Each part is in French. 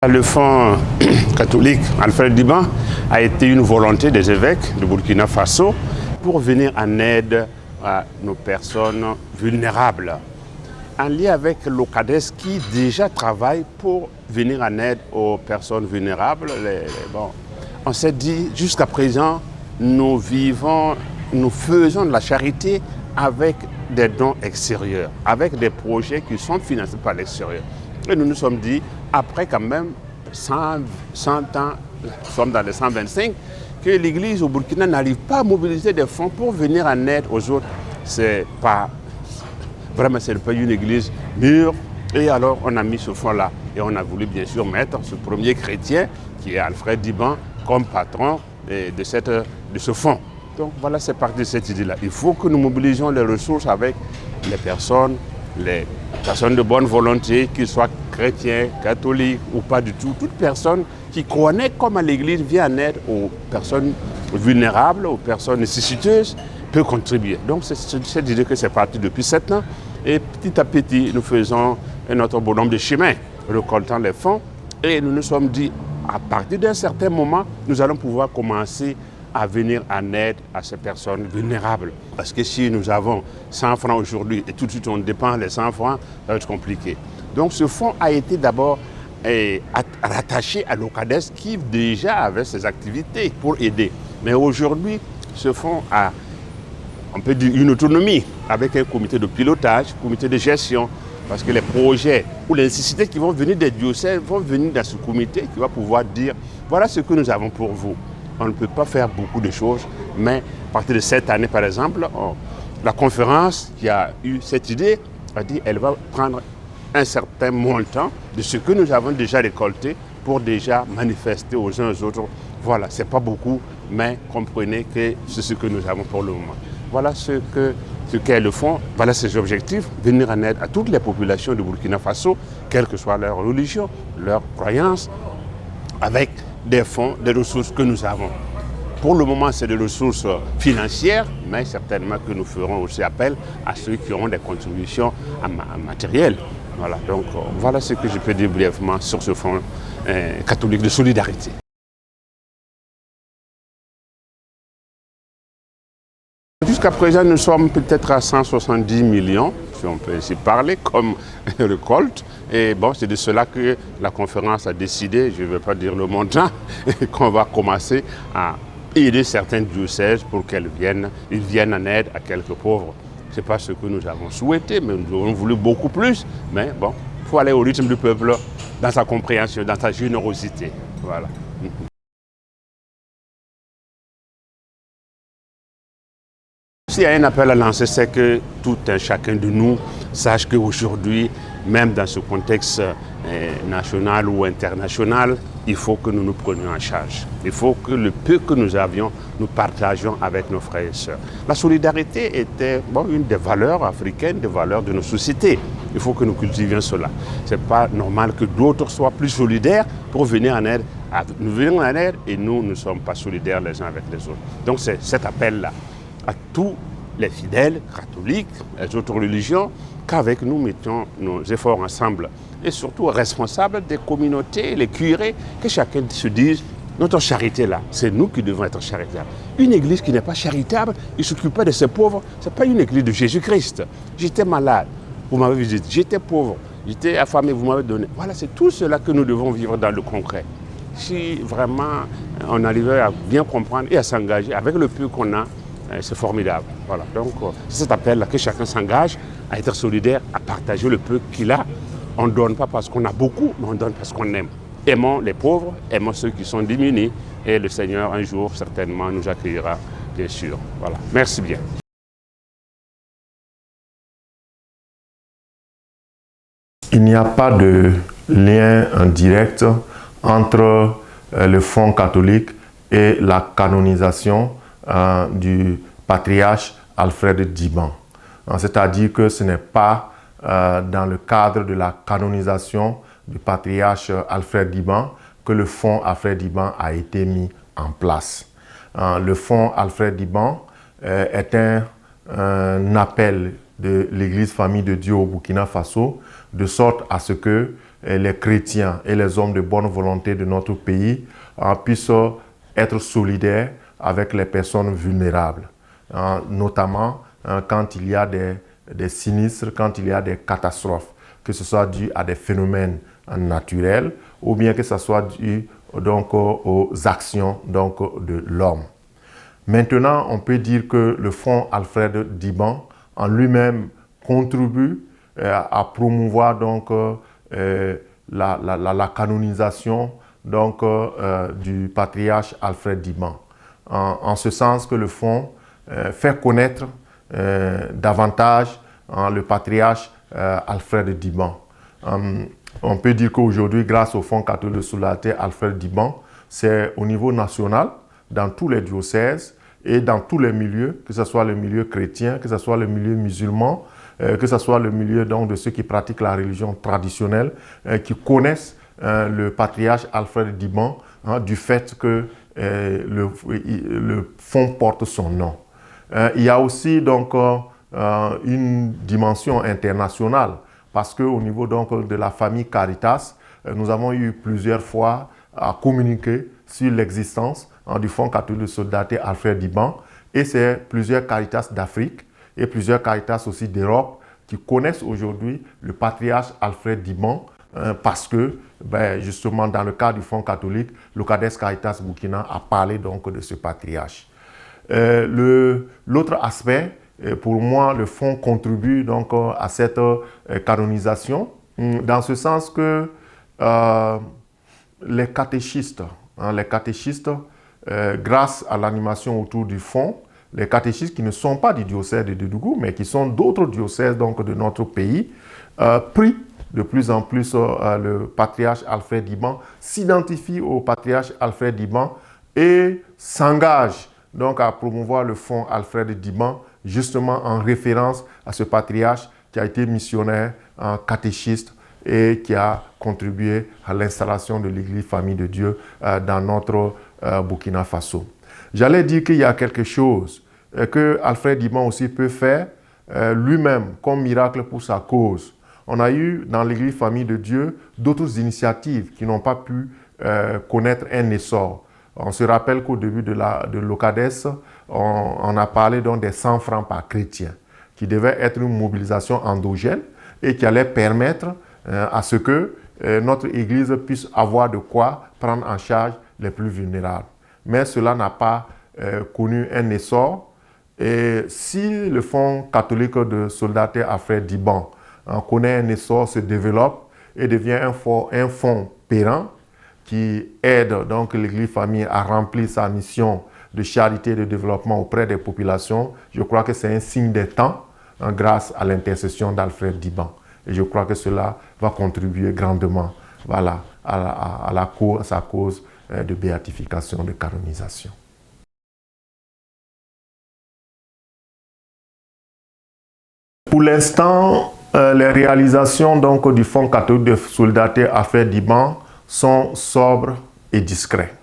Le fonds catholique Alfred Diban a été une volonté des évêques de Burkina Faso pour venir en aide à nos personnes vulnérables. En lien avec l'OCADES qui déjà travaille pour venir en aide aux personnes vulnérables, on s'est dit jusqu'à présent, nous faisons de la charité avec des dons extérieurs, avec des projets qui sont financés par l'extérieur. Et nous nous sommes dit, après quand même 100 ans, nous sommes dans les 125, que l'Église au Burkina n'arrive pas à mobiliser des fonds pour venir en aide aux autres. C'est pas une église mûre. Et alors on a mis ce fonds-là. Et on a voulu bien sûr mettre ce premier chrétien, qui est Alfred Diban, comme patron de ce fonds. Donc voilà, c'est parti de cette idée-là. Il faut que nous mobilisions les ressources avec les personnes de bonne volonté, qu'ils soient chrétiens, catholiques ou pas du tout. Toute personne qui connaît comment l'Église vient en aide aux personnes vulnérables, aux personnes nécessiteuses, peut contribuer. Donc c'est cette idée que c'est parti depuis 7 ans. Et petit à petit, nous faisons notre bonhomme de chemin, récoltant les fonds. Et nous nous sommes dit, à partir d'un certain moment, nous allons pouvoir commencer à venir en aide à ces personnes vulnérables. Parce que si nous avons 100 francs aujourd'hui et tout de suite on dépense les 100 francs, ça va être compliqué. Donc ce fonds a été d'abord rattaché à l'OCADES qui déjà avait ses activités pour aider. Mais aujourd'hui, ce fonds a, on peut dire, une autonomie avec un comité de pilotage, comité de gestion, parce que les projets ou les nécessités qui vont venir des diocèses vont venir dans ce comité qui va pouvoir dire voilà ce que nous avons pour vous. On ne peut pas faire beaucoup de choses, mais à partir de cette année, par exemple, la conférence qui a eu cette idée a dit qu'elle va prendre un certain montant de ce que nous avons déjà récolté pour déjà manifester aux uns aux autres. Voilà, ce n'est pas beaucoup, mais comprenez que c'est ce que nous avons pour le moment. Voilà ce qu'est le fonds, voilà ses objectifs, venir en aide à toutes les populations de Burkina Faso, quelle que soit leur religion, leur croyance, avec des fonds, des ressources que nous avons. Pour le moment, c'est des ressources financières, mais certainement que nous ferons aussi appel à ceux qui auront des contributions en matériel. Voilà, donc voilà ce que je peux dire brièvement sur ce fonds catholique de solidarité. Jusqu'à présent, nous sommes peut-être à 170 millions, si on peut ainsi parler, comme récolte. Et bon, c'est de cela que la conférence a décidé, je ne vais pas dire le montant, qu'on va commencer à aider certains diocèses pour qu'ils viennent en aide à quelques pauvres. Ce n'est pas ce que nous avons souhaité, mais nous avons voulu beaucoup plus. Mais bon, il faut aller au rythme du peuple, dans sa compréhension, dans sa générosité. Voilà. S'il y a un appel à lancer, c'est que tout un chacun de nous sache qu'aujourd'hui, même dans ce contexte national ou international, il faut que nous nous prenions en charge. Il faut que le peu que nous avions, nous partagions avec nos frères et sœurs. La solidarité était une des valeurs africaines, des valeurs de nos sociétés. Il faut que nous cultivions cela. Ce n'est pas normal que d'autres soient plus solidaires pour venir en aide. Nous venons en aide et nous ne sommes pas solidaires les uns avec les autres. Donc c'est cet appel-là à tous les fidèles catholiques, les autres religions, qu'avec nous mettions nos efforts ensemble. Et surtout responsables des communautés, les curés, que chacun se dise, notre charité là, c'est nous qui devons être charitables. Une église qui n'est pas charitable, il ne s'occupe pas de ses pauvres, ce n'est pas une église de Jésus-Christ. J'étais malade, vous m'avez visité, j'étais pauvre, j'étais affamé, vous m'avez donné. Voilà, c'est tout cela que nous devons vivre dans le concret. Si vraiment on arrivait à bien comprendre et à s'engager avec le peu qu'on a, c'est formidable. Voilà. Donc, c'est cet appel-là que chacun s'engage à être solidaire, à partager le peu qu'il a. On ne donne pas parce qu'on a beaucoup, mais on donne parce qu'on aime. Aimons les pauvres, aimons ceux qui sont démunis, et le Seigneur, un jour, certainement, nous accueillera, bien sûr. Voilà. Merci bien. Il n'y a pas de lien direct entre le fonds catholique et la canonisation du patriarche Alfred Diban. C'est-à-dire que ce n'est pas dans le cadre de la canonisation du patriarche Alfred Diban que le fonds Alfred Diban a été mis en place. Le fonds Alfred Diban est un appel de l'Église Famille de Dieu au Burkina Faso, de sorte à ce que les chrétiens et les hommes de bonne volonté de notre pays puissent être solidaires avec les personnes vulnérables, notamment quand il y a des sinistres, quand il y a des catastrophes, que ce soit dû à des phénomènes naturels ou bien que ce soit dû donc, aux actions donc, de l'homme. Maintenant, on peut dire que le fonds Alfred Diban en lui-même contribue à promouvoir donc, la canonisation donc, du patriarche Alfred Diban. En ce sens que le fonds fait connaître davantage le patriarche Alfred Diban. On peut dire qu'aujourd'hui, grâce au Fonds catholique de solidarité Alfred Diban, c'est au niveau national, dans tous les diocèses et dans tous les milieux, que ce soit le milieu chrétien, que ce soit le milieu musulman, que ce soit le milieu donc, de ceux qui pratiquent la religion traditionnelle, qui connaissent le patriarche Alfred Diban du fait que le fonds porte son nom. Il y a aussi donc une dimension internationale parce qu'au niveau donc de la famille Caritas, nous avons eu plusieurs fois à communiquer sur l'existence du Fonds catholique de solidarité Alfred Diban et c'est plusieurs Caritas d'Afrique et plusieurs Caritas aussi d'Europe qui connaissent aujourd'hui le patriarche Alfred Diban parce que justement dans le cadre du Fonds catholique, l'Ocades Caritas Burkina a parlé donc de ce patriarche. L'autre aspect, pour moi, le fonds contribue donc à cette canonisation, dans ce sens que les catéchistes, grâce à l'animation autour du fonds, les catéchistes qui ne sont pas du diocèse de Doudou, mais qui sont d'autres diocèses donc, de notre pays, prient de plus en plus le patriarche Alfred Diban, s'identifient au patriarche Alfred Diban et s'engagent donc à promouvoir le fonds Alfred Diban, justement en référence à ce patriarche qui a été missionnaire, catéchiste et qui a contribué à l'installation de l'Église Famille de Dieu dans notre Burkina Faso. J'allais dire qu'il y a quelque chose que Alfred Diban aussi peut faire lui-même comme miracle pour sa cause. On a eu dans l'Église Famille de Dieu d'autres initiatives qui n'ont pas pu connaître un essor. On se rappelle qu'au début de l'Ocades, on a parlé donc des 100 francs par chrétien, qui devait être une mobilisation endogène et qui allait permettre à ce que notre Église puisse avoir de quoi prendre en charge les plus vulnérables. Mais cela n'a pas connu un essor. Et si le Fonds catholique de solidarité Alfred Diban connaît un essor, se développe et devient un fonds pérenne, qui aide donc l'Église Famille à remplir sa mission de charité et de développement auprès des populations, je crois que c'est un signe des temps grâce à l'intercession d'Alfred Diban. Et je crois que cela va contribuer grandement voilà, à sa cause de béatification, de canonisation. Pour l'instant, les réalisations donc, du Fonds catholique de solidarité Alfred Diban sont sobres et discrets.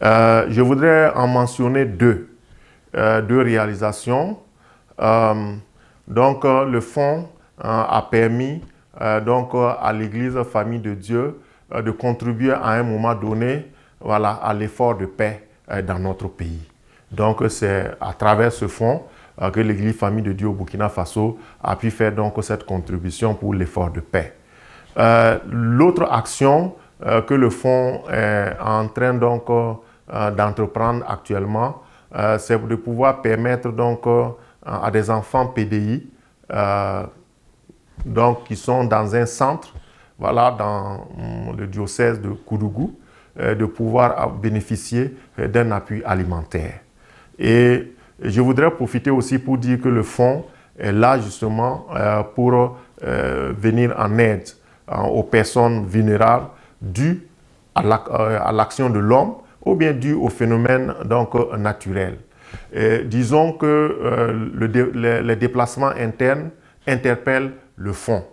Je voudrais en mentionner deux réalisations. Donc, le fonds a permis donc, à l'Église Famille de Dieu de contribuer à un moment donné voilà, à l'effort de paix dans notre pays. Donc, c'est à travers ce fonds que l'Église Famille de Dieu au Burkina Faso a pu faire donc, cette contribution pour l'effort de paix. L'autre action que le fonds est en train donc d'entreprendre actuellement, c'est de pouvoir permettre donc à des enfants PDI donc qui sont dans un centre, voilà, dans le diocèse de Koudougou, de pouvoir bénéficier d'un appui alimentaire. Et je voudrais profiter aussi pour dire que le fonds est là justement pour venir en aide aux personnes vulnérables dues à l'action de l'homme ou bien dues au phénomène donc, naturel. Disons que les déplacements internes interpellent le fonds.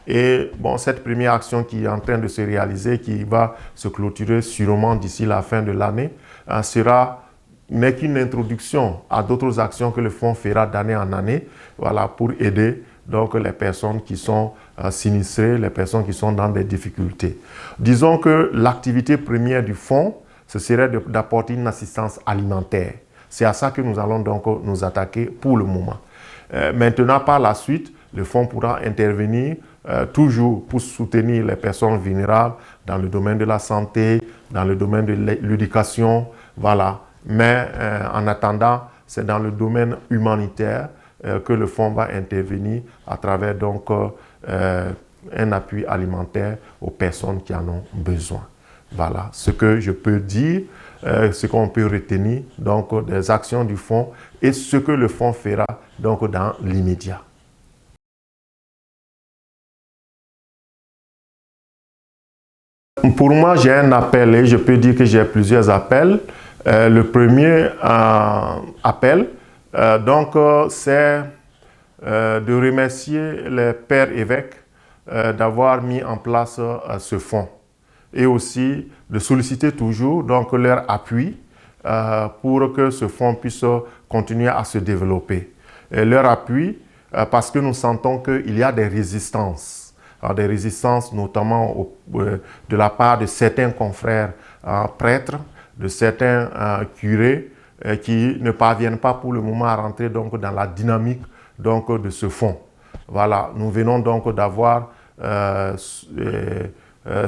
Et bon, cette première action qui est en train de se réaliser, qui va se clôturer sûrement d'ici la fin de l'année, n'est qu'une introduction à d'autres actions que le fonds fera d'année en année, voilà, pour aider donc les personnes qui sont sinistrées, les personnes qui sont dans des difficultés. Disons que l'activité première du fonds, ce serait d'apporter une assistance alimentaire. C'est à ça que nous allons donc nous attaquer pour le moment. Maintenant, par la suite, le fonds pourra intervenir toujours pour soutenir les personnes vulnérables dans le domaine de la santé, dans le domaine de l'éducation, voilà. Mais en attendant, c'est dans le domaine humanitaire que le fonds va intervenir à travers donc un appui alimentaire aux personnes qui en ont besoin. Voilà ce que je peux dire, ce qu'on peut retenir donc des actions du fonds et ce que le fonds fera donc dans l'immédiat. Pour moi, j'ai un appel et je peux dire que j'ai plusieurs appels. Le premier appel, c'est de remercier les pères évêques d'avoir mis en place ce fonds et aussi de solliciter toujours donc, leur appui pour que ce fonds puisse continuer à se développer. Et leur appui parce que nous sentons qu'il y a des résistances. Alors, des résistances notamment de la part de certains confrères prêtres, de certains curés qui ne parviennent pas pour le moment à rentrer donc, dans la dynamique donc, de ce fonds. Voilà, nous venons donc d'avoir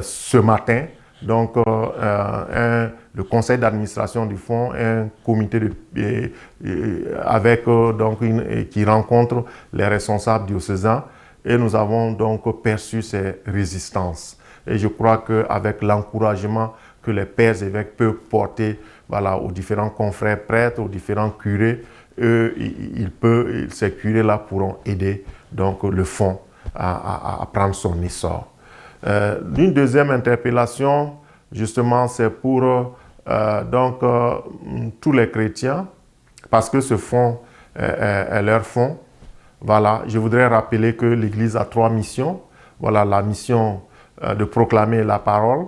ce matin donc, le conseil d'administration du fonds, un comité avec, qui rencontre les responsables diocésains. Et nous avons donc perçu ces résistances. Et je crois qu'avec l'encouragement que les pères évêques peuvent porter voilà, aux différents confrères prêtres, aux différents curés, ces curés-là pourront aider donc, le fonds à prendre son essor. Une deuxième interpellation, justement, c'est pour tous les chrétiens, parce que ce fonds est leur fonds. Voilà, je voudrais rappeler que l'Église a 3 missions. Voilà, la mission de proclamer la parole,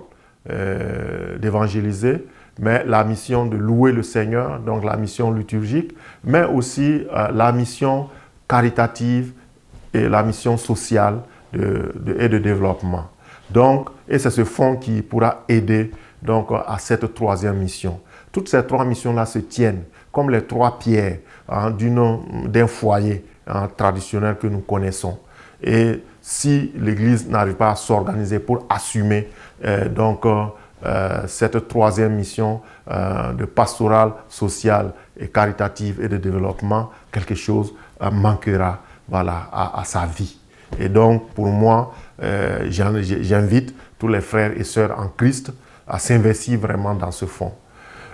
d'évangéliser, mais la mission de louer le Seigneur, donc la mission liturgique, mais aussi la mission caritative et la mission sociale et de développement. Donc, et c'est ce fonds qui pourra aider donc, à cette 3e mission. Toutes ces 3 missions-là se tiennent comme les 3 pierres d'un foyer traditionnel que nous connaissons. Et si l'Église n'arrive pas à s'organiser pour assumer cette 3e mission de pastorale sociale et caritative et de développement, quelque chose manquera voilà, à sa vie. Et donc, pour moi, j'invite tous les frères et sœurs en Christ à s'investir vraiment dans ce fonds.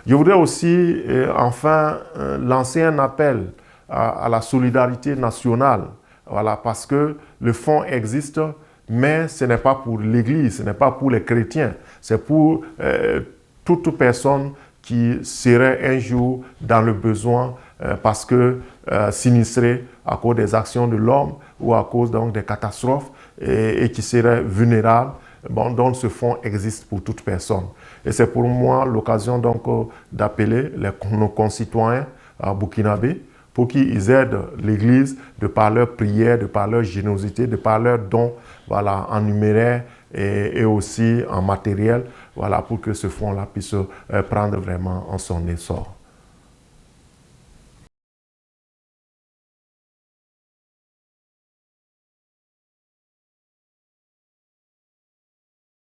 Je voudrais aussi, enfin, lancer un appel à la solidarité nationale, voilà, parce que le fonds existe, mais ce n'est pas pour l'Église, ce n'est pas pour les chrétiens, c'est pour toute personne qui serait un jour dans le besoin parce que sinistrée à cause des actions de l'homme ou à cause donc, des catastrophes et qui serait vulnérable. Bon, donc ce fonds existe pour toute personne. Et c'est pour moi l'occasion donc d'appeler nos concitoyens burkinabés pour qu'ils aident l'Église de par leur prière, de par leur générosité, de par leurs dons voilà, en numéraire et aussi en matériel, voilà, pour que ce fonds-là puisse prendre vraiment en son essor.